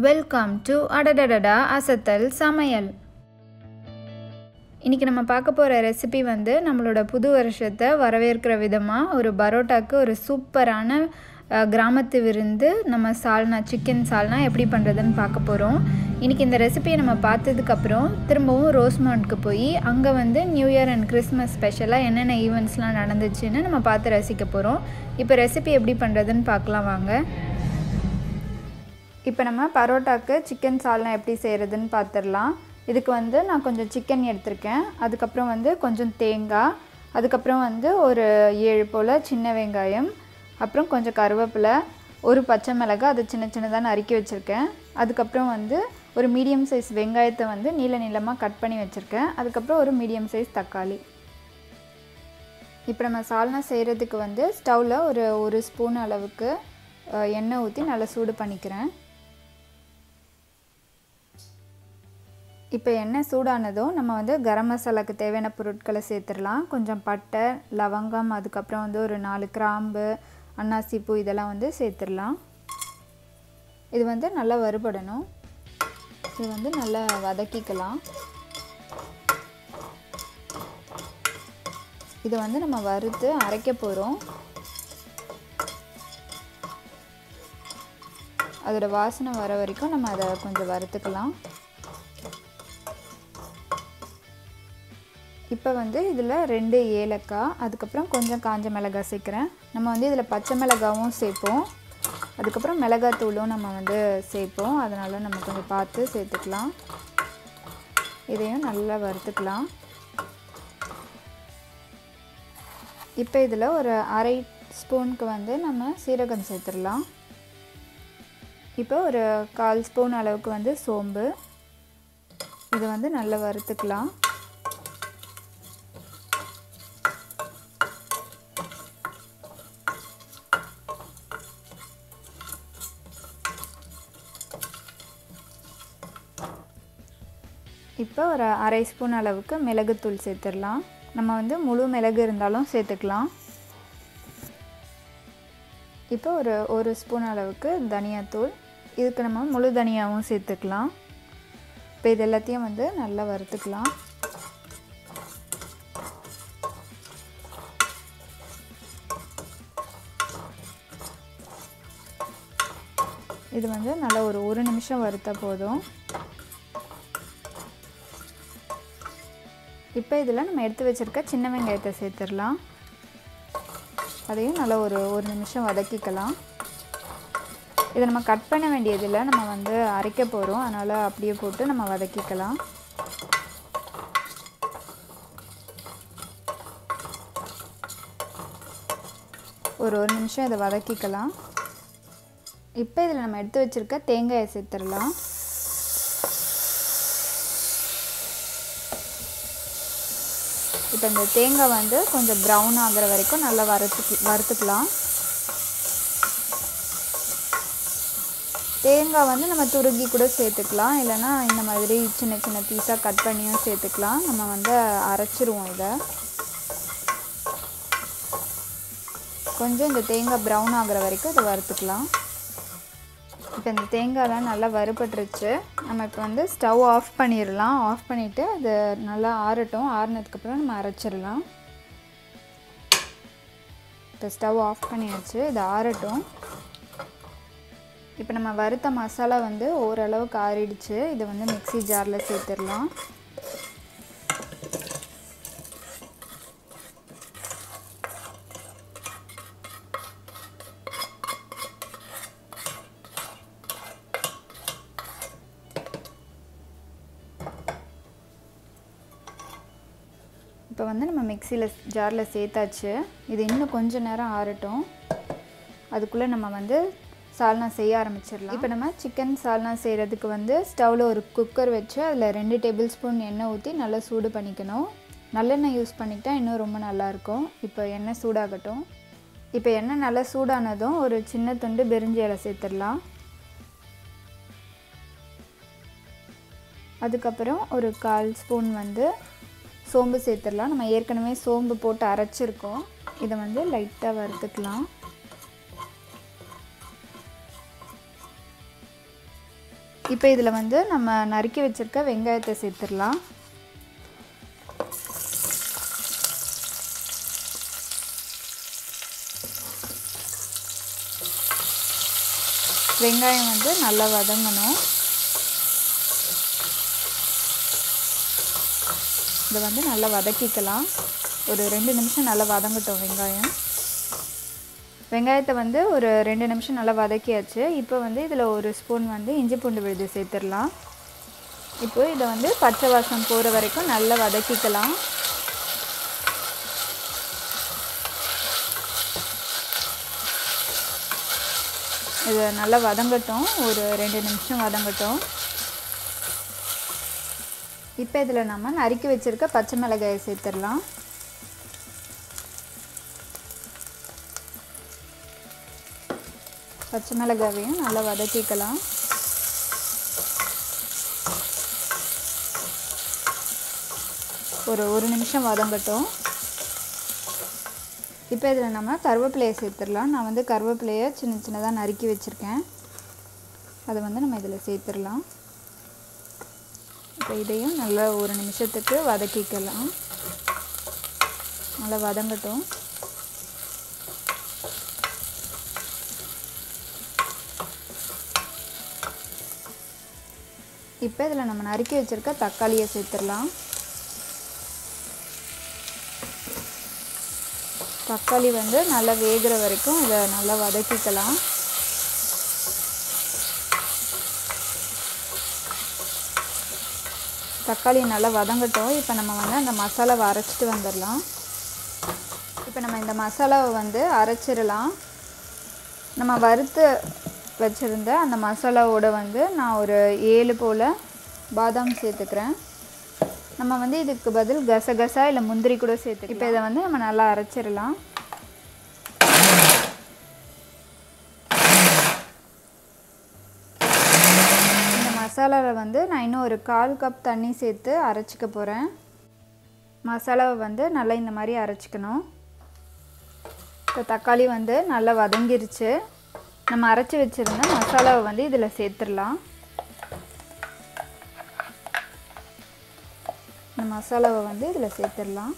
Welcome to அடடடடா அசத்தல் சமையல். இன்றைக்கி நம்ம பார்க்க போகிற ரெசிபி வந்து நம்மளோட புது வருஷத்தை வரவேற்கிற விதமாக ஒரு பரோட்டாக்கு ஒரு சூப்பரான கிராமத்து விருந்து நம்ம சால்னா சிக்கன் சால்னா எப்படி பண்ணுறதுன்னு பார்க்க போகிறோம். இன்றைக்கி இந்த ரெசிபியை நம்ம பார்த்ததுக்கப்புறம் திரும்பவும் ரோஸ்மாண்ட்க்கு போய் அங்கே வந்து நியூஇயர் அண்ட் கிறிஸ்மஸ் ஸ்பெஷலாக என்னென்ன ஈவெண்ட்ஸ்லாம் நடந்துச்சுன்னு நம்ம பார்த்து ரசிக்க போகிறோம். இப்போ ரெசிபி எப்படி பண்ணுறதுன்னு பார்க்கலாம் வாங்க. இப்போ நம்ம பரோட்டாக்கு சிக்கன் சால்னா எப்படி செய்கிறதுன்னு பார்த்துடலாம். இதுக்கு வந்து நான் கொஞ்சம் சிக்கன் எடுத்திருக்கேன், அதுக்கப்புறம் வந்து கொஞ்சம் தேங்காய், அதுக்கப்புறம் வந்து ஒரு 7 போல் சின்ன வெங்காயம், அப்புறம் கொஞ்சம் கருவேப்பிலை, ஒரு பச்சை மிளகாய் அதை சின்ன சின்னதாக நறுக்கி வச்சுருக்கேன், அதுக்கப்புறம் வந்து ஒரு மீடியம் சைஸ் வெங்காயத்தை வந்து நீளமாக கட் பண்ணி வச்சுருக்கேன், அதுக்கப்புறம் ஒரு மீடியம் சைஸ் தக்காளி. இப்போ நம்ம சால்னா செய்கிறதுக்கு வந்து ஸ்டவ்வில் ஒரு ஸ்பூன் அளவுக்கு எண்ணெய் ஊற்றி நல்லா சூடு பண்ணிக்கிறேன். இப்போ எண்ணெய் சூடானதும் நம்ம வந்து கரம் மசாலாவுக்கு தேவையான பொருட்களை சேர்த்துடலாம். கொஞ்சம் பட்டை, லவங்கம், அதுக்கப்புறம் வந்து ஒரு 4 கிராம்பு, அன்னாசி பூ இதெல்லாம் வந்து சேர்த்துடலாம். இது வந்து நல்லா வறுபடணும். இது வந்து நல்லா வதக்கிக்கலாம். இதை வந்து நம்ம வறுத்து அரைக்க போகிறோம். அதோட வாசனை வர வரைக்கும் நம்ம அதை கொஞ்சம் வறுத்துக்கலாம். இப்போ வந்து இதில் 2 ஏலக்காய், அதுக்கப்புறம் கொஞ்சம் காஞ்ச மிளகாய் சேர்க்குறேன். நம்ம வந்து இதில் பச்சை மிளகாவும் சேர்ப்போம், அதுக்கப்புறம் மிளகாத்தூளும் நம்ம வந்து சேர்ப்போம், அதனால் நம்ம கொஞ்சம் பார்த்து சேர்த்துக்கலாம். இதையும் நல்லா வறுத்துக்கலாம். இப்போ இதில் ஒரு 1/2 ஸ்பூனுக்கு வந்து நம்ம சீரகம் சேர்த்துடலாம். இப்போ ஒரு 1/4 ஸ்பூன் அளவுக்கு வந்து சோம்பு, இதை வந்து நல்லா வறுத்துக்கலாம். இப்போ ஒரு 1/2 ஸ்பூன் அளவுக்கு மிளகுத்தூள் சேர்த்துடலாம். நம்ம வந்து முழு மிளகு இருந்தாலும் சேர்த்துக்கலாம். இப்போ ஒரு ஸ்பூன் அளவுக்கு தனியாத்தூள், இதுக்கு நம்ம முழு தனியாவும் சேர்த்துக்கலாம். இப்போ இது எல்லாத்தையும் வந்து நல்லா வறுத்துக்கலாம். இது வந்து நல்லா ஒரு நிமிஷம் வறுத்தா போதும். இப்போ இதில் நம்ம எடுத்து வச்சுருக்க சின்ன வெங்காயத்தை சேர்த்துடலாம். அதையும் நல்லா ஒரு நிமிஷம் வதக்கிக்கலாம். இதை நம்ம கட் பண்ண வேண்டியதில்லை, நம்ம வந்து அரைக்க போகிறோம், அதனால் அப்படியே போட்டு நம்ம வதக்கிக்கலாம். ஒரு நிமிஷம் இதை வதக்கிக்கலாம். இப்போ இதில் நம்ம எடுத்து வச்சுருக்க தேங்காயை சேர்த்துடலாம். இப்போ இந்த தேங்காய் வந்து கொஞ்சம் ப்ரௌன் ஆகிற வரைக்கும் நல்லா வறுத்துக்கலாம். தேங்காய் வந்து நம்ம துருகி கூட சேர்த்துக்கலாம், இல்லைனா இந்த மாதிரி சின்ன சின்ன பீஸாக கட் பண்ணியும் சேர்த்துக்கலாம். நம்ம வந்து அரைச்சிருவோம். இதை கொஞ்சம் இந்த தேங்காய் ப்ரௌன் ஆகிற வரைக்கும் இதை வறுத்துக்கலாம். இப்போ இந்த தேங்காயெலாம் நல்லா வறுபட்டுருச்சு. நம்ம இப்போ வந்து ஸ்டவ் ஆஃப் பண்ணிடலாம். ஆஃப் பண்ணிவிட்டு அது நல்லா ஆறட்டும். ஆறுனதுக்கப்புறம் நம்ம அரைச்சிடலாம். இப்போ ஸ்டவ் ஆஃப் பண்ணியாச்சு, இது ஆறட்டும். இப்போ நம்ம வறுத்த மசாலா வந்து ஓரளவுக்கு ஆறிடுச்சு. இதை வந்து மிக்ஸி ஜாரில் சேர்த்துடலாம். இப்போ வந்து நம்ம ஜாரில் சேர்த்தாச்சு. இது இன்னும் கொஞ்சம் நேரம் ஆறட்டும். அதுக்குள்ளே நம்ம வந்து சால்னா செய்ய ஆரம்பிச்சிடலாம். இப்போ நம்ம சிக்கன் சால்னா செய்கிறதுக்கு வந்து ஸ்டவ்வில் ஒரு குக்கர் வச்சு அதில் 2 டேபிள் ஸ்பூன் எண்ணெய் ஊற்றி நல்லா சூடு பண்ணிக்கணும். நல்லெண்ணெய் யூஸ் பண்ணிக்கிட்டால் இன்னும் ரொம்ப நல்லாயிருக்கும். இப்போ எண்ணெய் சூடாகட்டும். இப்போ எண்ணெய் நல்லா சூடானதும் ஒரு சின்ன துண்டு பிரிஞ்சி இலை சேர்த்துடலாம். அதுக்கப்புறம் ஒரு 1/4 ஸ்பூன் வந்து சோம்பு சேர்த்துடலாம். நம்ம ஏற்கனவே சோம்பு போட்டு அரைச்சிருக்கோம். இதை வந்து லைட்டாக வறுத்துக்கலாம். இப்போ இதில் வந்து நம்ம நறுக்கி வச்சுருக்க வெங்காயத்தை சேர்த்துடலாம். வெங்காயம் வந்து நல்லா வதங்கணும். இதை வந்து நல்லா வதக்கிக்கலாம். ஒரு 2 நிமிஷம் நல்லா வதங்கட்டும் வெங்காயம். வெங்காயத்தை வந்து ஒரு 2 நிமிஷம் நல்லா வதக்கியாச்சு. இப்போ வந்து இதில் 1 ஸ்பூன் வந்து இஞ்சி பூண்டு விழுது சேர்த்துடலாம். இப்போ இதை வந்து பச்சை வாசம் போகிற வரைக்கும் நல்லா வதக்கிக்கலாம். இது நல்லா வதங்கட்டும். ஒரு 2 நிமிஷம் வதங்கட்டும். இப்போ இதில் நம்ம நறுக்கி வச்சுருக்க பச்சை மிளகாயை சேர்த்துடலாம். பச்சை மிளகாவையும் நல்லா வதக்கிக்கலாம். ஒரு நிமிஷம் வதங்கட்டும். இப்போ இதில் நம்ம கருவேப்பிலையை சேர்த்துடலாம். நான் வந்து கருவேப்பிலையை சின்ன சின்னதாக நறுக்கி வச்சுருக்கேன். அதை வந்து நம்ம இதில் சேர்த்துடலாம். இப்போ இதையும் நல்லா 1 நிமிஷத்துக்கு வதக்கிக்கலாம். நல்லா வதங்கட்டும். இப்போ இதில் நம்ம நறுக்கி வச்சுருக்க தக்காளியை சேர்த்துடலாம். தக்காளி வந்து நல்லா வேகிற வரைக்கும் இதை நல்லா வதக்கிக்கலாம். தக்காளி நல்லா வதங்கட்டும். இப்போ நம்ம வந்து அந்த மசாலாவை அரைச்சிட்டு வந்துடலாம். இப்போ நம்ம இந்த மசாலாவை வந்து அரைச்சிடலாம். நம்ம வறுத்து வச்சுருந்த அந்த மசாலாவோட வந்து நான் ஒரு 7 போல் பாதாம் சேர்த்துக்கிறேன். நம்ம வந்து இதுக்கு பதில் கசகசா இல்லை முந்திரி கூட சேர்த்துக்கலாம். இப்போ இதை வந்து நம்ம நல்லா அரைச்சிடலாம். இந்த மசாலாவில் வந்து நான் இன்னும் ஒரு 1/4 கப் தண்ணி சேர்த்து அரைச்சிக்க போகிறேன். மசாலாவை வந்து நல்லா இந்த மாதிரி அரைச்சிக்கணும். இப்போ தக்காளி வந்து நல்லா வதங்கிருச்சு. நம்ம அரைச்சி வச்சுருந்த மசாலாவை வந்து இதில் சேர்த்துடலாம். இந்த மசாலாவை வந்து இதில் சேர்த்துடலாம்.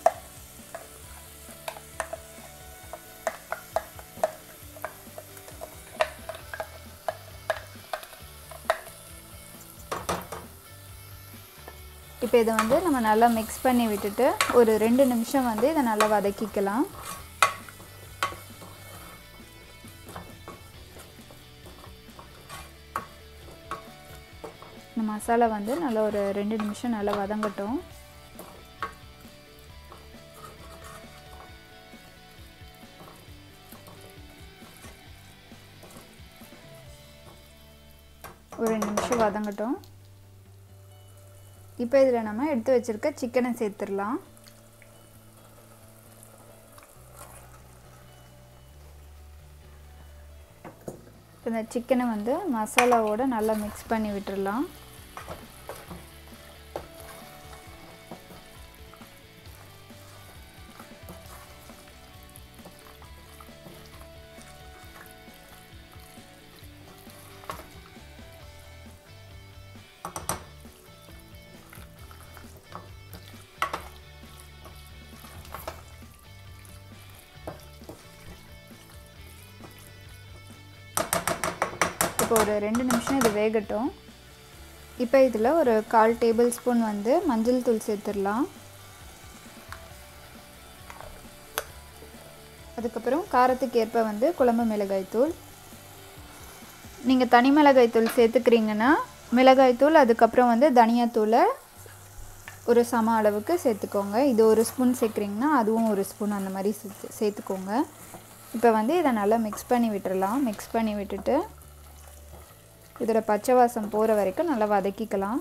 இப்போ இதை வந்து நம்ம நல்லா மிக்ஸ் பண்ணி விட்டுட்டு ஒரு 2 நிமிஷம் வந்து இதை நல்லா வதக்கிக்கலாம். இந்த மசாலா வந்து நல்லா ஒரு 2 நிமிஷம் நல்லா வதங்கட்டும். ஒரு 2 நிமிஷம் வதங்கட்டும். இப்போ இதில் நம்ம எடுத்து வச்சுருக்க சிக்கனை சேர்த்துடலாம். இந்த சிக்கனை வந்து மசாலாவோடு நல்லா மிக்ஸ் பண்ணி விட்டுடலாம். இப்போ ஒரு 2 நிமிஷம் இது வேகட்டும். இப்போ இதில் ஒரு 1/4 டேபிள் ஸ்பூன் வந்து மஞ்சள் தூள் சேர்த்துடலாம். அதுக்கப்புறம் காரத்துக்கு ஏற்ப வந்து குழம்பு மிளகாய் தூள். நீங்கள் தனி மிளகாய் தூள் சேர்த்துக்கிறீங்கன்னா மிளகாய் தூள் அதுக்கப்புறம் வந்து தனியாத்தூளை ஒரு சம அளவுக்கு சேர்த்துக்கோங்க. இது 1 ஸ்பூன் சேர்க்குறீங்கன்னா அதுவும் 1 ஸ்பூன் அந்த மாதிரி சேர்த்துக்கோங்க. இப்போ வந்து இதை நல்லா மிக்ஸ் பண்ணி விட்டுடலாம். மிக்ஸ் பண்ணி விட்டுட்டு இதோட பச்சை வாசம் போகிற வரைக்கும் நல்லா வதக்கிக்கலாம்.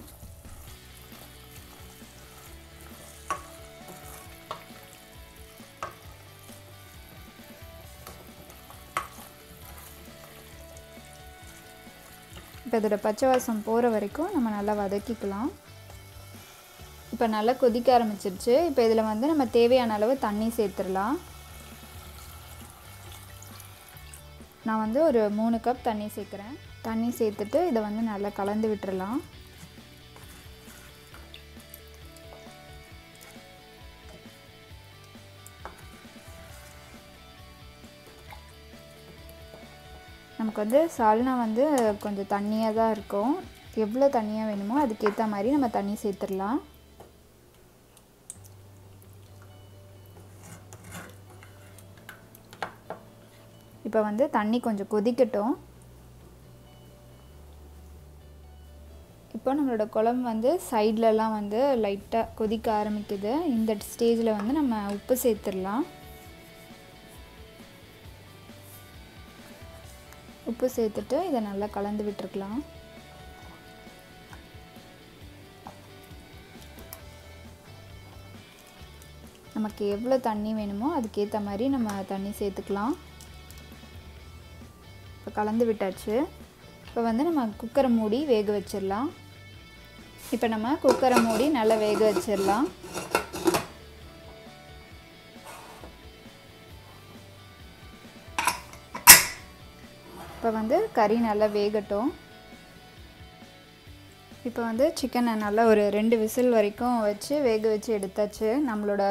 இப்போ இதோட பச்சை வாசம் போகிற வரைக்கும் நம்ம நல்லா வதக்கிக்கலாம். இப்போ நல்லா கொதிக்க ஆரம்பிச்சிருச்சு. இப்போ இதில் வந்து நம்ம தேவையான அளவு தண்ணி சேர்த்துடலாம். நான் வந்து ஒரு 3 கப் தண்ணி சேர்க்குறேன். தண்ணி சேர்த்துட்டு இதை வந்து நல்லா கலந்து விட்டுறலாம். நமக்கு வந்து சால்னா வந்து கொஞ்சம் தண்ணியாக தான் இருக்கும். எவ்வளோ தண்ணியாக வேணுமோ அதுக்கேற்ற மாதிரி நம்ம தண்ணி சேர்த்துடலாம். இப்போ வந்து தண்ணி கொஞ்சம் கொதிக்கட்டும். இப்போ நம்மளோட குழம்பு வந்து சைட்லலாம் வந்து லைட்டாக கொதிக்க ஆரம்பிக்குது. இந்த ஸ்டேஜில் வந்து நம்ம உப்பு சேர்த்துடலாம். உப்பு சேர்த்துட்டு இதை நல்லா கலந்து விட்டுருக்கலாம். நமக்கு எவ்வளோ தண்ணி வேணுமோ அதுக்கேற்ற மாதிரி நம்ம தண்ணி சேர்த்துக்கலாம். இப்போ கலந்து விட்டாச்சு. இப்போ வந்து நம்ம குக்கரை மூடி வேக வச்சிடலாம். இப்போ நம்ம குக்கரை மூடி நல்லா வேக வச்சிடலாம். இப்போ வந்து கறி நல்லா வேகட்டும். இப்போ வந்து சிக்கனை நல்லா ஒரு 2 விசில் வரைக்கும் வச்சு வேக வச்சு எடுத்தாச்சு. நம்மளோட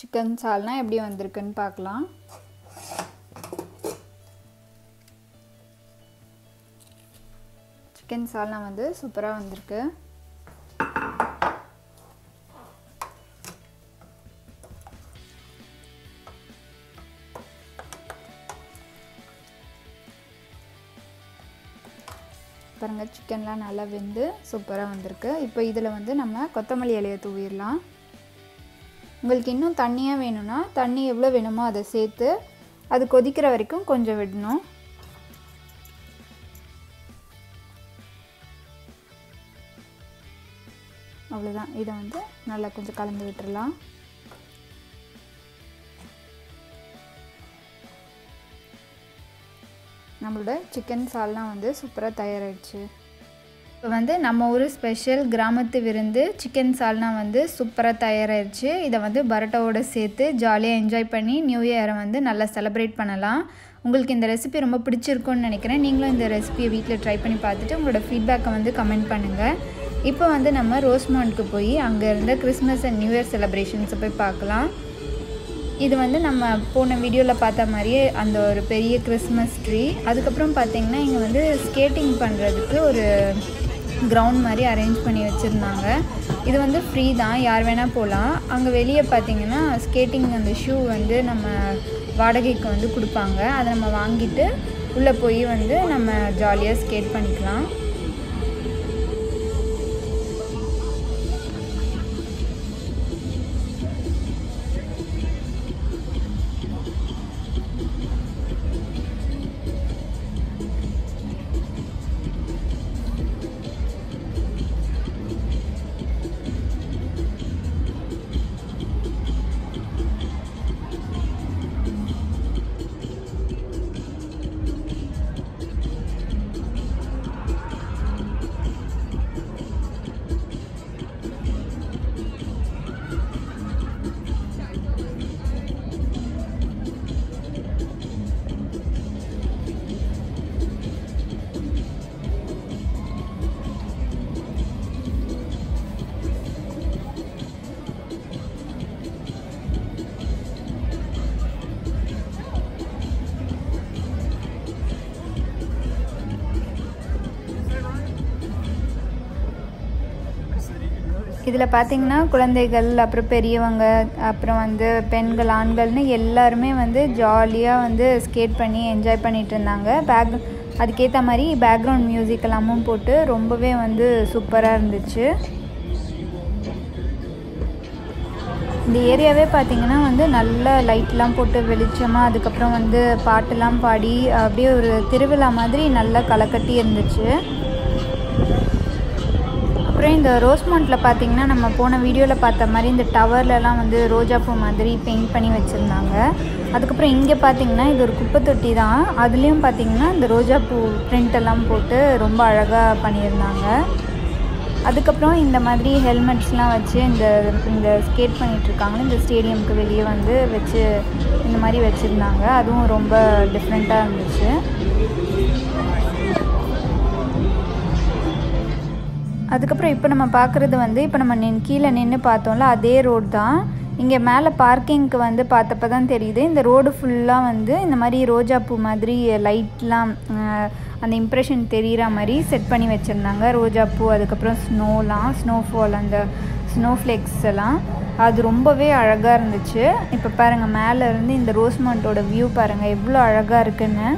சிக்கன் சால்னா எப்படி வந்திருக்குன்னு பார்க்கலாம். சிக்கன் சால்னா வந்து சூப்பராக வந்திருக்கு. பாருங்கள், சிக்கன்லாம் நல்லா வெந்து சூப்பராக வந்திருக்கு. இப்போ இதில் வந்து நம்ம கொத்தமல்லி இலையை தூவிடலாம். உங்களுக்கு இன்னும் தண்ணியாக வேணும்னா தண்ணி எவ்வளோ வேணுமோ அதை சேர்த்து அது கொதிக்கிற வரைக்கும் கொஞ்சம் விடணும். அவ்வளோதான். இதை வந்து நல்லா கொஞ்சம் கலந்து விட்டுடலாம். நம்மளோட சிக்கன் சால்னா வந்து சூப்பராக தயாராகிடுச்சு. இப்போ வந்து நம்ம ஊர் ஸ்பெஷல் கிராமத்து விருந்து சிக்கன் சால்னா வந்து சூப்பராக தயாராகிடுச்சு. இதை வந்து பரோட்டாவோடு சேர்த்து ஜாலியாக என்ஜாய் பண்ணி நியூ இயரை வந்து நல்லா செலிப்ரேட் பண்ணலாம். உங்களுக்கு இந்த ரெசிபி ரொம்ப பிடிச்சிருக்குன்னு நினைக்கிறேன். நீங்களும் இந்த ரெசிபியை வீட்டில் ட்ரை பண்ணி பார்த்துட்டு உங்களோட ஃபீட்பேக்கை வந்து கமெண்ட் பண்ணுங்கள். இப்போ வந்து நம்ம ரோஸ்மாண்ட்க்கு போய் அங்கே இருந்த கிறிஸ்மஸ் அண்ட் நியூ இயர் செலிப்ரேஷன்ஸை போய் பார்க்கலாம். இது வந்து நம்ம போன வீடியோவில் பார்த்த மாதிரியே அந்த ஒரு பெரிய கிறிஸ்மஸ் ட்ரீ. அதுக்கப்புறம் பார்த்திங்கன்னா இங்கே வந்து ஸ்கேட்டிங் பண்ணுறதுக்கு ஒரு கிரவுண்ட் மாதிரி அரேஞ்ச் பண்ணி வச்சுருந்தாங்க. இது வந்து ஃப்ரீ தான், யார் வேணால் போகலாம். அங்கே வெளியே பார்த்திங்கன்னா ஸ்கேட்டிங் அந்த ஷூ வந்து நம்ம வாடகைக்கு வந்து கொடுப்பாங்க. அதை நம்ம வாங்கிட்டு உள்ளே போய் வந்து நம்ம ஜாலியாக ஸ்கேட் பண்ணிக்கலாம். இதில் பார்த்திங்கன்னா குழந்தைகள், அப்புறம் பெரியவங்க, அப்புறம் வந்து பெண்கள், ஆண்கள்னு எல்லாருமே வந்து ஜாலியாக வந்து ஸ்கேட் பண்ணி என்ஜாய் பண்ணிகிட்டு இருந்தாங்க. அதுக்கேற்ற மாதிரி பேக்ரவுண்ட் மியூசிக் எல்லாமும் போட்டு ரொம்பவே வந்து சூப்பராக இருந்துச்சு. இந்த ஏரியாவே பார்த்திங்கன்னா வந்து நல்ல லைட்லாம் போட்டு வெளிச்சமாக, அதுக்கப்புறம் வந்து பாட்டெல்லாம் பாடி அப்படியே ஒரு திருவிழா மாதிரி நல்லா களைக்கட்டி இருந்துச்சு. அப்புறம் இந்த ரோஸ்மாண்டில் பார்த்திங்கன்னா நம்ம போன வீடியோவில் பார்த்த மாதிரி இந்த டவர்லலாம் வந்து ரோஜாப்பூ மாதிரி பெயிண்ட் பண்ணி வச்சுருந்தாங்க. அதுக்கப்புறம் இங்கே பார்த்திங்கன்னா இது ஒரு குப்பை தொட்டி தான். அதுலேயும் பார்த்திங்கன்னா இந்த ரோஜாப்பூ பிரிண்டெல்லாம் போட்டு ரொம்ப அழகாக பண்ணியிருந்தாங்க. அதுக்கப்புறம் இந்த மாதிரி ஹெல்மெட்ஸ்லாம் வச்சு இந்த ஸ்கேட் பண்ணிகிட்ருக்காங்க. இந்த ஸ்டேடியமுக்கு வெளியே வந்து வச்சு இந்த மாதிரி வச்சுருந்தாங்க. அதுவும் ரொம்ப டிஃப்ரெண்ட்டாக இருந்துச்சு. அதுக்கப்புறம் இப்போ நம்ம பார்க்குறது வந்து இப்போ நம்ம கீழே நின்று பார்த்தோம்ல அதே ரோடு தான். இங்கே மேலே பார்க்கிங்க்கு வந்து பார்த்தப்ப தான் தெரியுது இந்த ரோடு ஃபுல்லாக வந்து இந்த மாதிரி ரோஜாப்பூ மாதிரி லைட்லாம் அந்த இம்ப்ரெஷன் தெரிகிற மாதிரி செட் பண்ணி வச்சுருந்தாங்க. ரோஜாப்பூ, அதுக்கப்புறம் ஸ்னோஃபால், அந்த ஸ்னோஃப்ளேக்ஸ் எல்லாம் அது ரொம்பவே அழகாக இருந்துச்சு. இப்போ பாருங்கள் மேலே இருந்து இந்த ரோஸ்மவுண்டோட வியூ பாருங்கள் எவ்வளோ அழகாக இருக்குன்னு.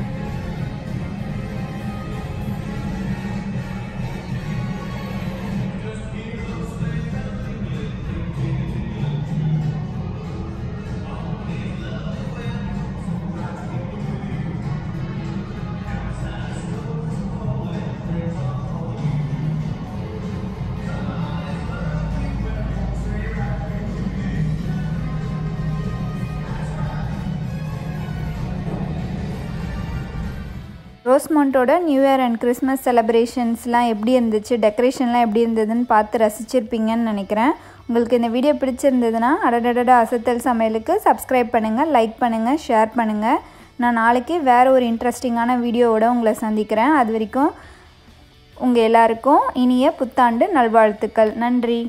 ரோஸ்மவுண்டோட நியூ இயர் அண்ட் கிறிஸ்மஸ் செலிப்ரேஷன்ஸ்லாம் எப்படி இருந்துச்சு, டெக்கரேஷன்லாம் எப்படி இருந்ததுன்னு பார்த்து ரசிச்சிருப்பீங்கன்னு நினைக்கிறேன். உங்களுக்கு இந்த வீடியோ பிடிச்சிருந்ததுன்னா அடடடா அசத்தல் சமையலுக்கு சப்ஸ்கிரைப் பண்ணுங்கள், லைக் பண்ணுங்கள், ஷேர் பண்ணுங்கள். நான் நாளைக்கு வேறு ஒரு இன்ட்ரெஸ்டிங்கான வீடியோவோட உங்களை சந்திக்கிறேன். அது வரைக்கும் உங்கள் எல்லாருக்கும் இனிய புத்தாண்டு நல்வாழ்த்துக்கள். நன்றி.